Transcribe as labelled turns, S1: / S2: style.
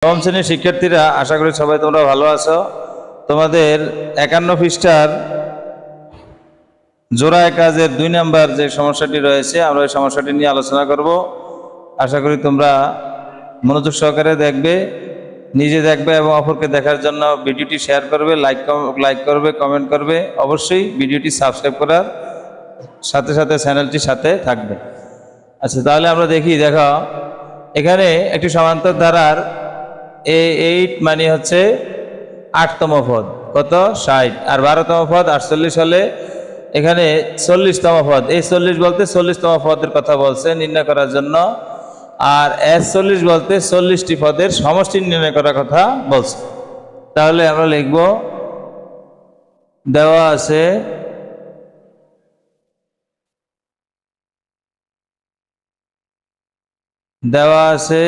S1: নবম শ্রেণীর শিক্ষার্থীরা, আশা করি সবাই তোমরা ভালো আছো। তোমাদের 51 পৃষ্ঠার জোড়া কাজের 2 নাম্বার যে সমস্যাটি রয়েছে, আমরা ওই সমস্যাটি নিয়ে আলোচনা করব। আশা করি তোমরা মনোযোগ সহকারে দেখবে, নিজে দেখবে এবং অপরকে দেখার জন্য ভিডিওটি শেয়ার করবে, লাইক করবে, কমেন্ট করবে। অবশ্যই ভিডিওটি সাবস্ক্রাইব করার সাথে সাথে চ্যানেলটির সাথে থাকবে। আচ্ছা, তাহলে আমরা দেখো এখানে একটি সমান্তর ধারার A8 মানে হচ্ছে 8তম পদ, কত 60, আর 12তম পদ 48 হলে এখানে 40তম পদ। এই 40 বলতে 40তম পদের কথা বলছে নির্ণয় করার জন্য, আর S40 বলতে 40টি পদের সমষ্টি নির্ণয় করার কথা বলছে। তাহলে আমরা লিখব, দেওয়া আছে দেওয়া আছে